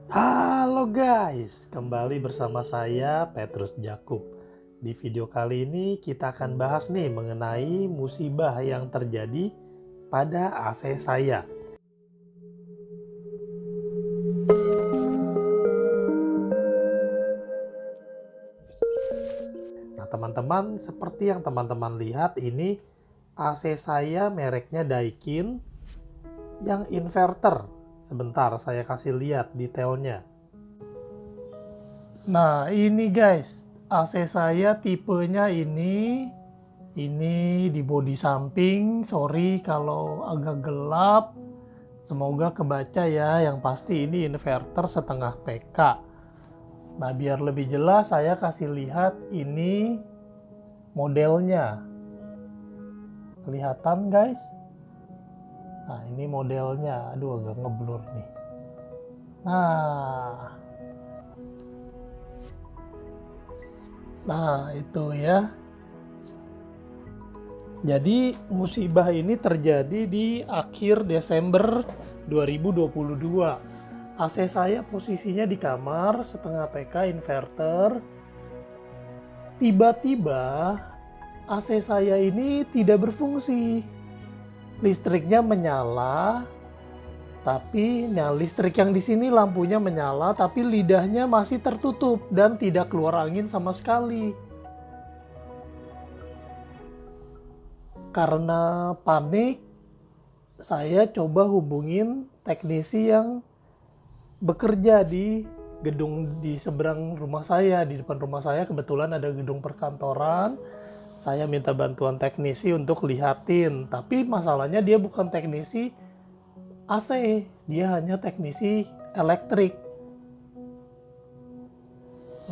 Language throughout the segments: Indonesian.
Halo guys, kembali bersama saya Petrus Jakub. Di video kali ini kita akan bahas nih mengenai musibah yang terjadi pada AC saya. Nah teman-teman, seperti yang teman-teman lihat ini AC saya mereknya Daikin yang inverter. Sebentar saya kasih lihat detailnya. Nah ini guys, AC saya tipenya ini di bodi samping. Sorry kalau agak gelap, semoga kebaca ya. Yang pasti ini inverter setengah PK. Nah biar lebih jelas saya kasih lihat ini modelnya. Kelihatan guys? Nah ini modelnya, aduh agak ngeblur nih. Nah itu ya. Jadi musibah ini terjadi di akhir Desember 2022. AC saya posisinya di kamar, setengah PK inverter. Tiba-tiba AC saya ini tidak berfungsi. Listriknya menyala, tapi listrik yang di sini lampunya menyala, tapi lidahnya masih tertutup dan tidak keluar angin sama sekali. Karena panik, saya coba hubungin teknisi yang bekerja di gedung di seberang rumah saya. Di depan rumah saya kebetulan ada gedung perkantoran. Saya minta bantuan teknisi untuk lihatin, tapi masalahnya dia bukan teknisi AC, dia hanya teknisi elektrik.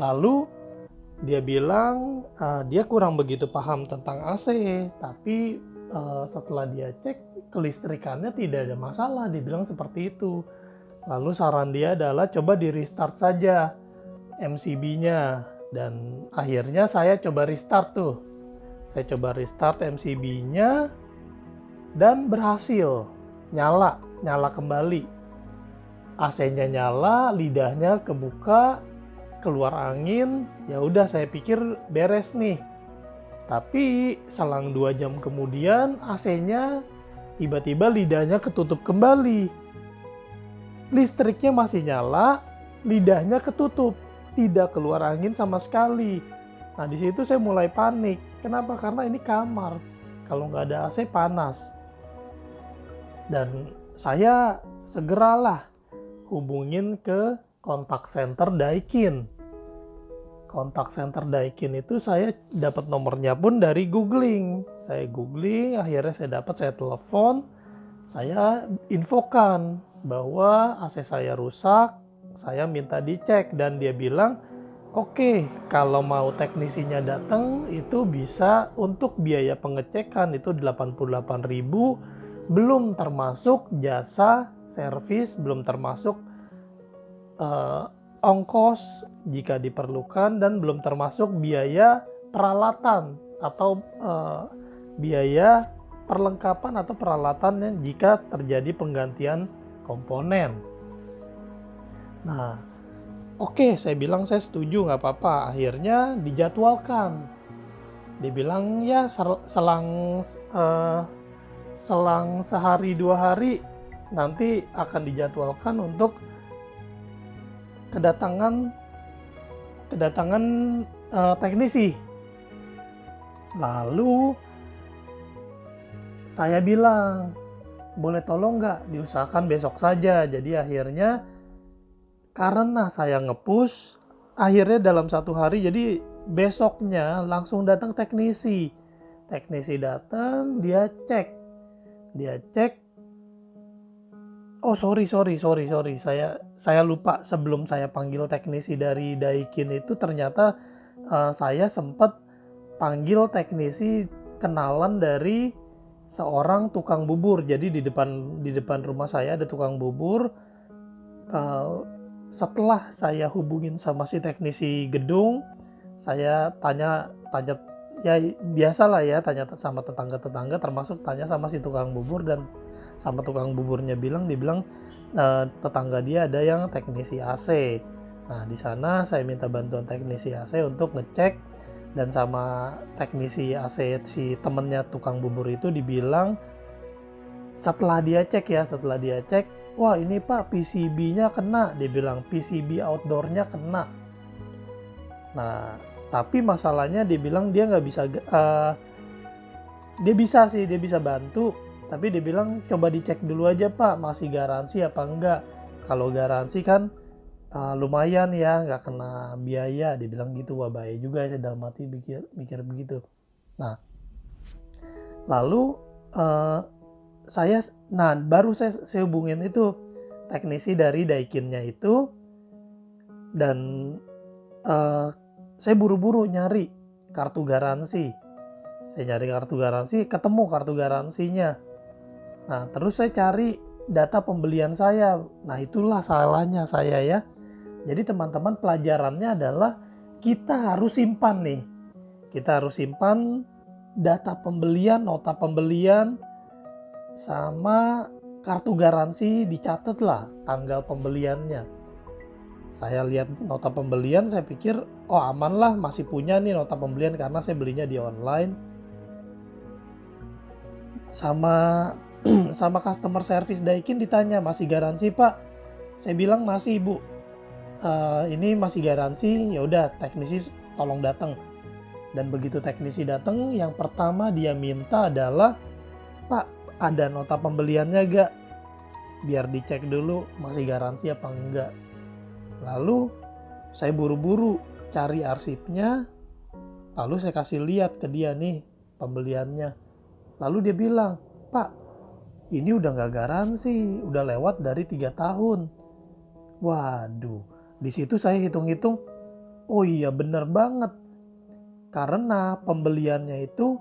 Lalu dia bilang dia kurang begitu paham tentang AC, tapi setelah dia cek kelistrikannya tidak ada masalah, dia bilang seperti itu. Lalu saran dia adalah coba di restart saja MCB-nya, dan akhirnya saya coba restart tuh. Saya coba restart MCB-nya dan berhasil nyala kembali. AC-nya nyala, lidahnya kebuka, keluar angin. Ya udah saya pikir beres nih. Tapi selang 2 jam kemudian AC-nya tiba-tiba lidahnya ketutup kembali. Listriknya masih nyala, lidahnya ketutup, tidak keluar angin sama sekali. Nah di situ saya mulai panik. Kenapa? Karena ini kamar. Kalau nggak ada AC panas. Dan saya segeralah hubungin ke kontak center Daikin. Kontak center Daikin itu saya dapat nomornya pun dari googling. Saya googling, akhirnya saya telepon. Saya infokan bahwa AC saya rusak, saya minta dicek, dan dia bilang oke, kalau mau teknisinya datang itu bisa untuk biaya pengecekan itu 88.000, belum termasuk jasa servis, belum termasuk ongkos jika diperlukan, dan belum termasuk biaya peralatan atau biaya perlengkapan atau peralatannya jika terjadi penggantian komponen. Nah, oke, saya bilang saya setuju, nggak apa-apa. Akhirnya dijadwalkan. Dibilang ya selang sehari 2 hari nanti akan dijadwalkan untuk kedatangan teknisi. Lalu saya bilang, boleh tolong nggak diusahakan besok saja. Jadi akhirnya karena saya nge-push, akhirnya dalam 1 hari, jadi besoknya langsung datang teknisi. Teknisi datang, dia cek. Oh sorry, saya lupa, sebelum saya panggil teknisi dari Daikin itu ternyata saya sempat panggil teknisi kenalan dari seorang tukang bubur. Jadi di depan rumah saya ada tukang bubur. Setelah saya hubungin sama si teknisi gedung, saya tanya ya biasalah ya, tanya sama tetangga-tetangga, termasuk tanya sama si tukang bubur, dan sama tukang buburnya dia bilang tetangga dia ada yang teknisi AC. Nah di sana saya minta bantuan teknisi AC untuk ngecek, dan sama teknisi AC si temennya tukang bubur itu dibilang setelah dia cek, wah ini Pak PCB-nya kena, dia bilang PCB outdoor-nya kena. Nah tapi masalahnya dia bilang dia nggak bisa, dia bisa bantu, tapi dia bilang coba dicek dulu aja Pak masih garansi apa enggak. Kalau garansi kan lumayan ya, nggak kena biaya, dia bilang gitu. Wah bahaya juga ya, saya dalam hati mikir begitu. Nah lalu baru saya hubungin itu teknisi dari Daikinnya itu, dan saya buru-buru nyari kartu garansi. Saya nyari kartu garansi, ketemu kartu garansinya. Nah terus saya cari data pembelian saya. Nah itulah salahnya saya ya. Jadi teman-teman, pelajarannya adalah kita harus simpan nih. Kita harus simpan data pembelian, nota pembelian, sama kartu garansi, dicatat lah tanggal pembeliannya. Saya lihat nota pembelian, saya pikir oh aman lah, masih punya nih nota pembelian karena saya belinya di online. Sama customer service Daikin ditanya, masih garansi Pak? Saya bilang masih Bu. Ini masih garansi, ya udah teknisi tolong datang. Dan begitu teknisi datang, yang pertama dia minta adalah, Pak ada nota pembeliannya gak? Biar dicek dulu masih garansi apa enggak. Lalu saya buru-buru cari arsipnya, lalu saya kasih lihat ke dia nih pembeliannya. Lalu dia bilang, Pak ini udah gak garansi, udah lewat dari 3 tahun. Waduh, di situ saya hitung-hitung, oh iya bener banget. Karena pembeliannya itu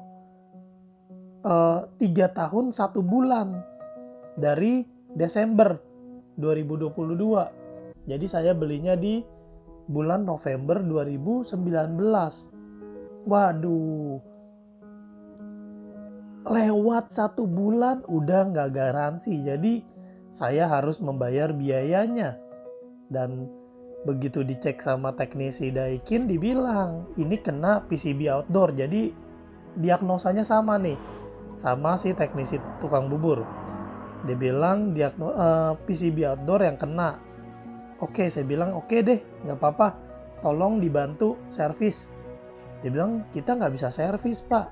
3 tahun 1 bulan dari Desember 2022. Jadi saya belinya di bulan November 2019. Waduh, lewat 1 bulan udah gak garansi. Jadi saya harus membayar biayanya. Dan begitu dicek sama teknisi Daikin, dibilang ini kena PCB outdoor. Jadi diagnosanya sama nih sama si teknisi tukang bubur. Dia bilang PCB outdoor yang kena. Oke, saya bilang oke deh, nggak apa-apa, tolong dibantu servis. Dia bilang kita nggak bisa servis Pak,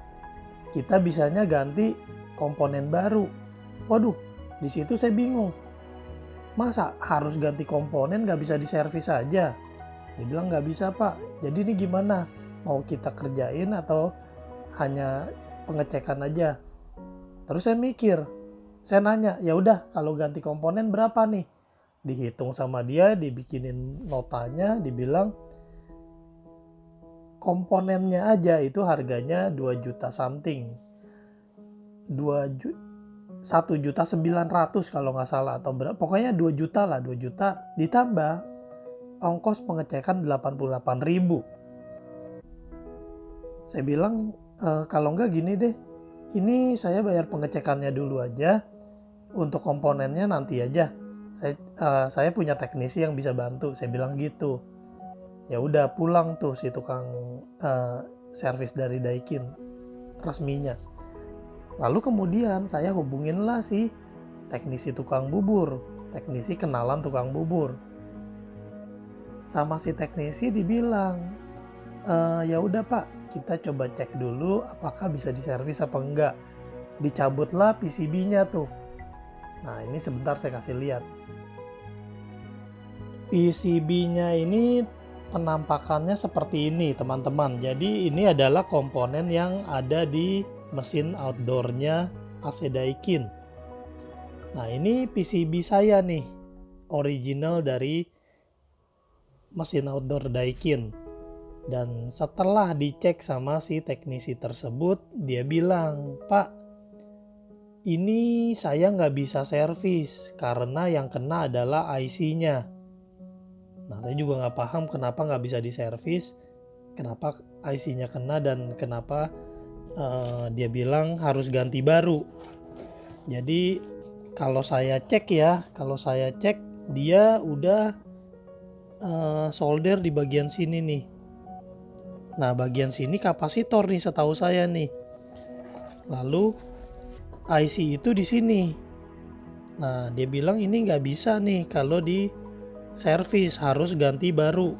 kita bisanya ganti komponen baru. Waduh, di situ saya bingung. Masa harus ganti komponen, nggak bisa diservis aja? Dia bilang nggak bisa Pak. Jadi ini gimana? Mau kita kerjain atau hanya pengecekan aja? Terus saya mikir, saya nanya, ya udah kalau ganti komponen berapa nih? Dihitung sama dia, dibikinin notanya, dibilang komponennya aja itu harganya 2 juta something. 1.900.000 kalau nggak salah, atau berapa, pokoknya 2 juta lah, 2 juta ditambah ongkos pengecekan 88.000. Saya bilang kalau nggak gini deh, ini saya bayar pengecekannya dulu aja, untuk komponennya nanti aja. Saya punya teknisi yang bisa bantu, saya bilang gitu. Ya udah, pulang tuh si tukang servis dari Daikin resminya. Lalu kemudian saya hubungin lah si teknisi tukang bubur, teknisi kenalan tukang bubur. Sama si teknisi dibilang, ya udah Pak, kita coba cek dulu apakah bisa diservis apa enggak. Dicabutlah PCB-nya tuh. Nah ini sebentar saya kasih lihat. PCB-nya ini penampakannya seperti ini teman-teman. Jadi ini adalah komponen yang ada di mesin outdoor-nya AC Daikin. Nah ini PCB saya nih, original dari mesin outdoor Daikin. Dan setelah dicek sama si teknisi tersebut, dia bilang, Pak, ini saya nggak bisa servis karena yang kena adalah IC-nya. Nah saya juga nggak paham kenapa nggak bisa diservis, kenapa IC-nya kena, dan kenapa dia bilang harus ganti baru. Jadi Kalau saya cek dia udah solder di bagian sini nih. Nah, bagian sini kapasitor nih setahu saya nih. Lalu IC itu di sini. Nah, dia bilang ini nggak bisa nih kalau di servis, harus ganti baru.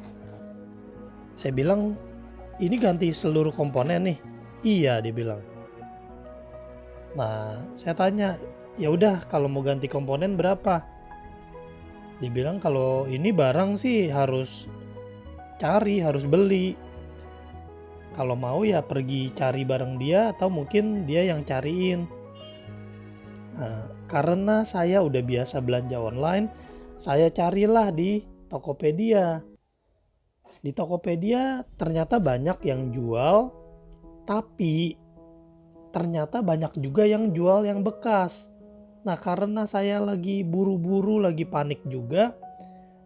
Saya bilang ini ganti seluruh komponen nih. Iya, dia bilang. Nah, saya tanya, ya udah kalau mau ganti komponen berapa? Dia bilang kalau ini barang sih harus beli. Kalau mau ya pergi cari bareng dia atau mungkin dia yang cariin. Nah, karena saya udah biasa belanja online, saya carilah di Tokopedia. Di Tokopedia ternyata banyak yang jual, tapi ternyata banyak juga yang jual yang bekas. Nah, karena saya lagi buru-buru, lagi panik juga,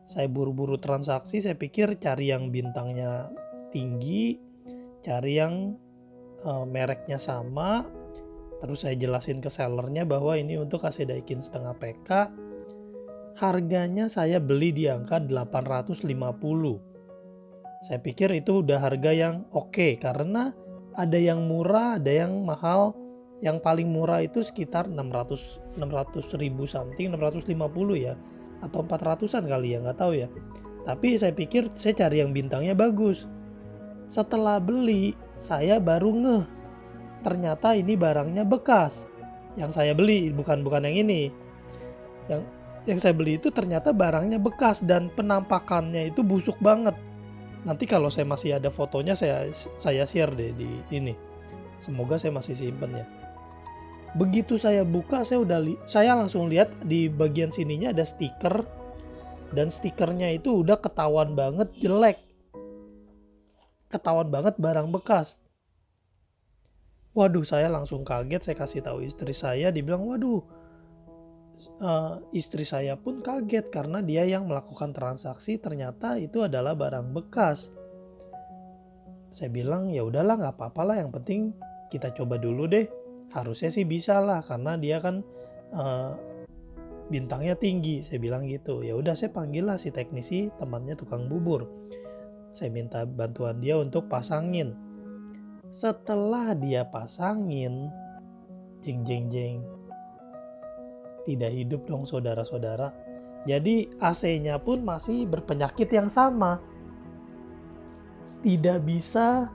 saya buru-buru transaksi, saya pikir cari yang bintangnya tinggi, cari yang mereknya sama, terus saya jelasin ke sellernya bahwa ini untuk AC Daikin setengah PK, harganya saya beli di angka 850. Saya pikir itu udah harga yang oke, karena ada yang murah, ada yang mahal. Yang paling murah itu sekitar 600 ribu something, 650 ya, atau 400-an kali ya, nggak tahu ya. Tapi saya pikir saya cari yang bintangnya bagus. Setelah beli, saya baru ngeh, ternyata ini barangnya bekas. Yang saya beli bukan yang ini. Yang saya beli itu ternyata barangnya bekas dan penampakannya itu busuk banget. Nanti kalau saya masih ada fotonya saya share deh di ini. Semoga saya masih simpen ya. Begitu saya buka, saya langsung lihat di bagian sininya ada stiker, dan stikernya itu udah ketahuan banget jelek, ketahuan banget barang bekas. Waduh, saya langsung kaget. Saya kasih tahu istri saya, dibilang waduh. Istri saya pun kaget karena dia yang melakukan transaksi ternyata itu adalah barang bekas. Saya bilang ya udahlah, nggak apa-apa lah, yang penting kita coba dulu deh. Harusnya sih bisa lah karena dia kan bintangnya tinggi. Saya bilang gitu. Ya udah, saya panggil lah si teknisi, temannya tukang bubur. Saya minta bantuan dia untuk pasangin. Setelah dia pasangin, jeng, tidak hidup dong saudara-saudara. Jadi AC-nya pun masih berpenyakit yang sama. Tidak bisa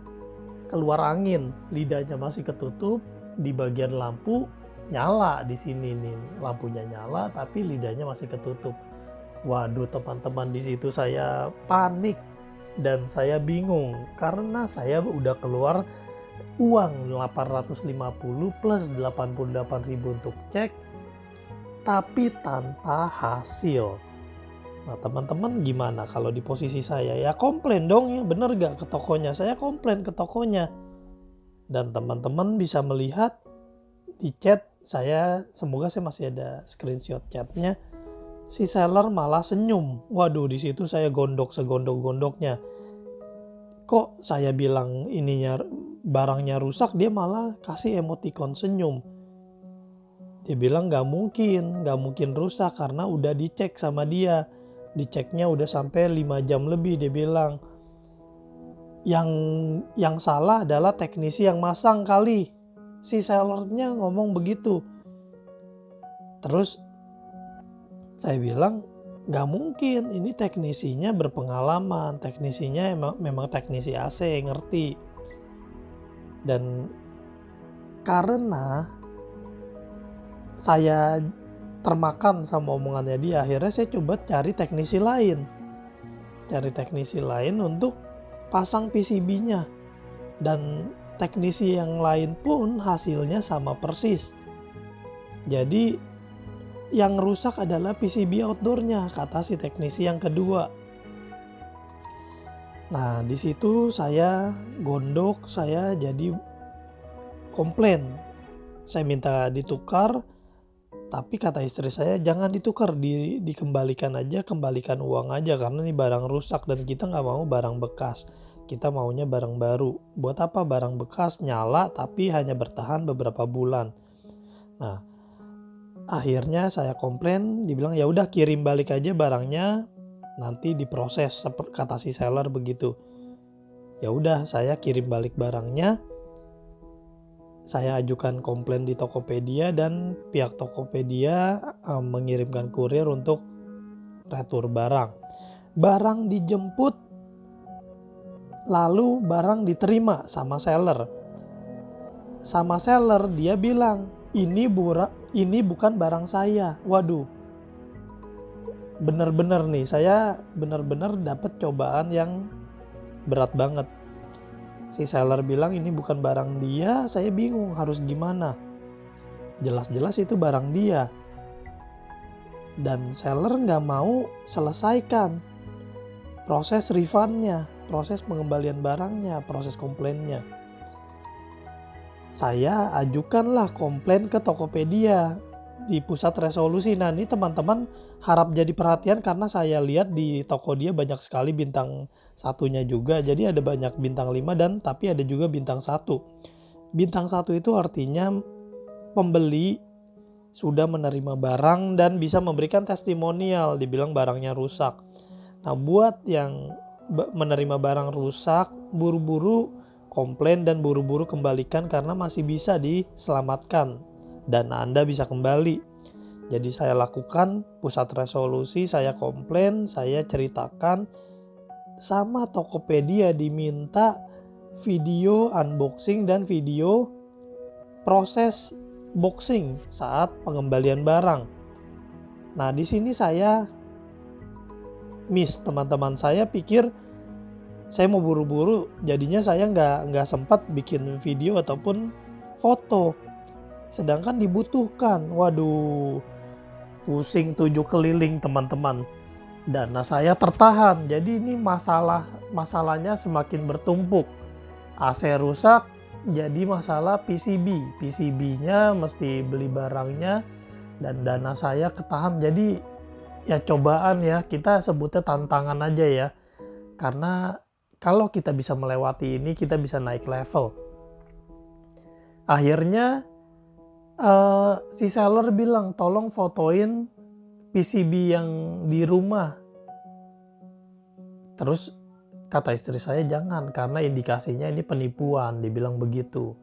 keluar angin, lidahnya masih ketutup. Di bagian lampu nyala, di sini nih lampunya nyala tapi lidahnya masih ketutup. Waduh teman-teman, di situ saya panik dan saya bingung karena saya udah keluar uang 850 plus 88.000 untuk cek, tapi tanpa hasil. Nah teman-teman gimana kalau di posisi saya? Ya komplain dong ya, bener gak ke tokonya? Saya komplain ke tokonya. Dan teman-teman bisa melihat di chat saya, semoga saya masih ada screenshot chatnya. Si seller malah senyum. Waduh, di situ saya gondok segondok-gondoknya. Kok saya bilang ininya barangnya rusak, dia malah kasih emoticon senyum. Dia bilang nggak mungkin rusak karena udah dicek sama dia. Diceknya udah sampai 5 jam lebih, dia bilang. Yang salah adalah teknisi yang masang kali. Si sellernya ngomong begitu. Terus saya bilang gak mungkin, ini teknisinya berpengalaman, teknisinya memang teknisi AC, ngerti. Dan karena saya termakan sama omongannya dia, akhirnya saya coba cari teknisi lain untuk pasang PCB-nya. Dan teknisi yang lain pun hasilnya sama persis. Jadi yang rusak adalah PCB outdoornya, kata si teknisi yang kedua. Nah di situ saya gondok, saya jadi komplain. Saya minta ditukar, tapi kata istri saya jangan ditukar, dikembalikan aja, kembalikan uang aja karena ini barang rusak dan kita nggak mau barang bekas. Kita maunya barang baru. Buat apa barang bekas nyala tapi hanya bertahan beberapa bulan. Nah, Akhirnya saya komplain, dibilang ya udah kirim balik aja barangnya, nanti diproses, kata si seller begitu. Ya udah, saya kirim balik barangnya. Saya ajukan komplain di Tokopedia dan pihak Tokopedia mengirimkan kurir untuk retur barang. Barang dijemput, lalu barang diterima sama seller. Sama seller dia bilang, ini bukan barang saya. Waduh, bener-bener nih, saya bener-bener dapat cobaan yang berat banget. Si seller bilang ini bukan barang dia, saya bingung harus gimana. Jelas-jelas itu barang dia. Dan seller nggak mau selesaikan proses refundnya, proses pengembalian barangnya, proses komplainnya. Saya ajukanlah komplain ke Tokopedia di pusat resolusi. Nah ini teman-teman harap jadi perhatian karena saya lihat di toko dia banyak sekali bintang satunya juga. Jadi ada banyak bintang 5 dan tapi ada juga bintang 1. Bintang 1 itu artinya pembeli sudah menerima barang dan bisa memberikan testimonial, dibilang barangnya rusak. Nah buat yang menerima barang rusak, buru-buru komplain dan buru-buru kembalikan karena masih bisa diselamatkan dan Anda bisa kembali. Jadi saya lakukan pusat resolusi, saya komplain, saya ceritakan, sama Tokopedia diminta video unboxing dan video proses boxing saat pengembalian barang. Nah di sini saya miss teman-teman, saya pikir saya mau buru-buru, jadinya saya nggak sempat bikin video ataupun foto. Sedangkan dibutuhkan, waduh, pusing 7 keliling teman-teman. Dana saya tertahan, jadi ini masalahnya semakin bertumpuk. AC rusak, jadi masalah PCB. PCB-nya mesti beli barangnya dan dana saya ketahan. Jadi ya cobaan ya, kita sebutnya tantangan aja ya. Karena kalau kita bisa melewati ini, kita bisa naik level. Akhirnya si seller bilang, tolong fotoin PCB yang di rumah. Terus kata istri saya jangan, karena indikasinya ini penipuan, dibilang begitu.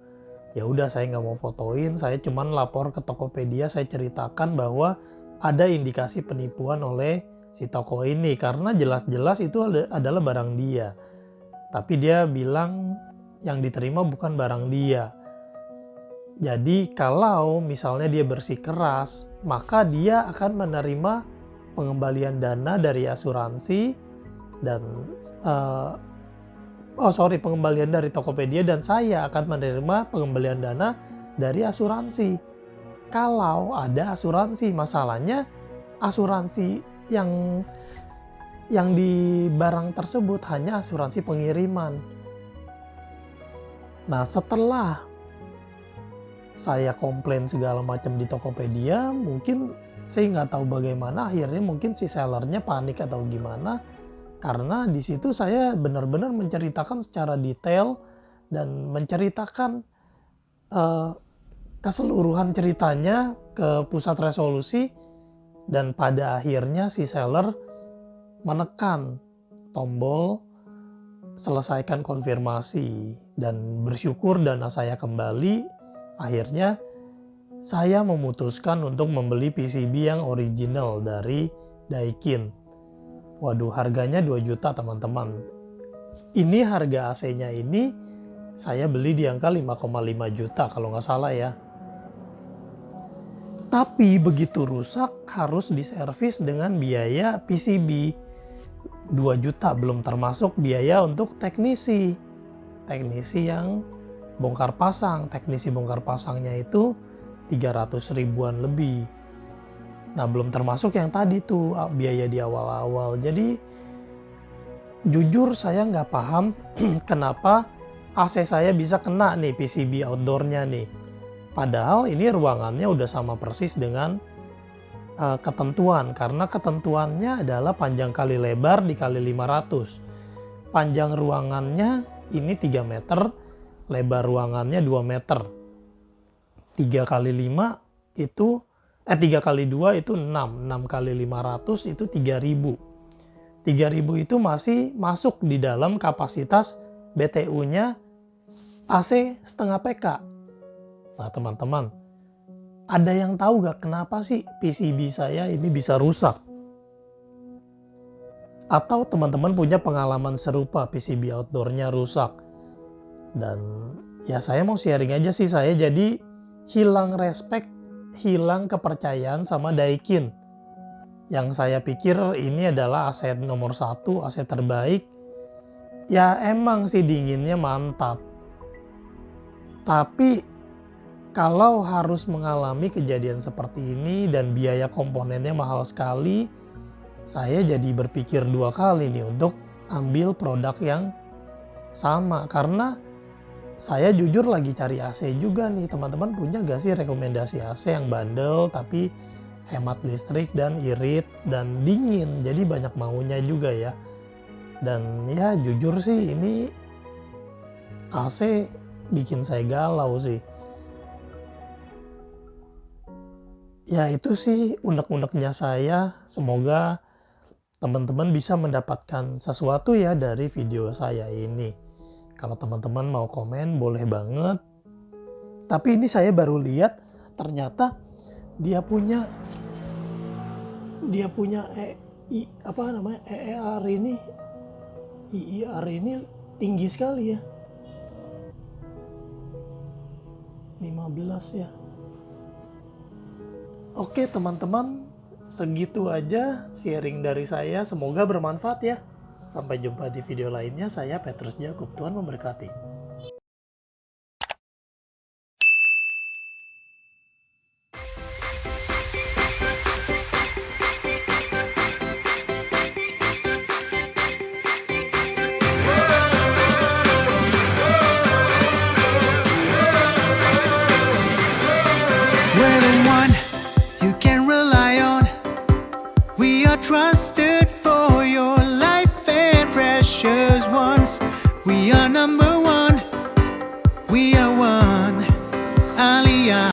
Ya udah, saya nggak mau fotoin, saya cuman lapor ke Tokopedia, saya ceritakan bahwa ada indikasi penipuan oleh si toko ini karena jelas-jelas itu adalah barang dia. Tapi dia bilang yang diterima bukan barang dia. Jadi kalau misalnya dia bersikeras, maka dia akan menerima pengembalian dana dari asuransi dan pengembalian dari Tokopedia, dan saya akan menerima pengembalian dana dari asuransi. Kalau ada asuransi, masalahnya asuransi yang di barang tersebut hanya asuransi pengiriman. Nah setelah saya komplain segala macam di Tokopedia, mungkin saya nggak tahu bagaimana, akhirnya mungkin si sellernya panik atau gimana, karena di situ saya benar-benar menceritakan secara detail dan menceritakan keseluruhan ceritanya ke pusat resolusi, dan pada akhirnya si seller menekan tombol selesaikan konfirmasi dan bersyukur dana saya kembali. Akhirnya saya memutuskan untuk membeli PCB yang original dari Daikin. Waduh, harganya 2 juta teman-teman. Ini harga AC-nya ini saya beli di angka 5,5 juta kalau nggak salah ya. Tapi begitu rusak harus diservis dengan biaya PCB 2 juta, belum termasuk biaya untuk teknisi yang bongkar pasang. Teknisi bongkar pasangnya itu 300 ribuan lebih. Nah belum termasuk yang tadi tuh biaya di awal-awal. Jadi jujur saya nggak paham kenapa AC saya bisa kena nih PCB outdoornya nih. Padahal ini ruangannya udah sama persis dengan ketentuan, karena ketentuannya adalah panjang kali lebar dikali 500. Panjang ruangannya ini 3 meter, lebar ruangannya 2 meter. 3 kali 5 itu 3 kali 2 itu 6. 6 kali 500 itu 3000. 3000 itu masih masuk di dalam kapasitas BTU-nya AC setengah PK. Nah teman-teman, ada yang tahu gak kenapa sih PCB saya ini bisa rusak? Atau teman-teman punya pengalaman serupa PCB outdoor-nya rusak? Dan ya saya mau sharing aja sih, saya jadi hilang respect, hilang kepercayaan sama Daikin. Yang saya pikir ini adalah aset nomor 1, aset terbaik. Ya emang sih dinginnya mantap. Tapi kalau harus mengalami kejadian seperti ini dan biaya komponennya mahal sekali, saya jadi berpikir 2 kali nih untuk ambil produk yang sama. Karena saya jujur lagi cari AC juga nih. Teman-teman punya gak sih rekomendasi AC yang bandel tapi hemat listrik dan irit dan dingin? Jadi banyak maunya juga ya. Dan ya jujur sih ini AC bikin saya galau sih. Ya itu sih unek-uneknya saya. Semoga teman-teman bisa mendapatkan sesuatu ya dari video saya ini. Kalau teman-teman mau komen boleh banget. Tapi ini saya baru lihat ternyata dia punya EER ini, IIR ini tinggi sekali ya. 15 ya. Oke teman-teman, segitu aja sharing dari saya. Semoga bermanfaat ya. Sampai jumpa di video lainnya. Saya Petrus Jakub. Tuhan memberkati.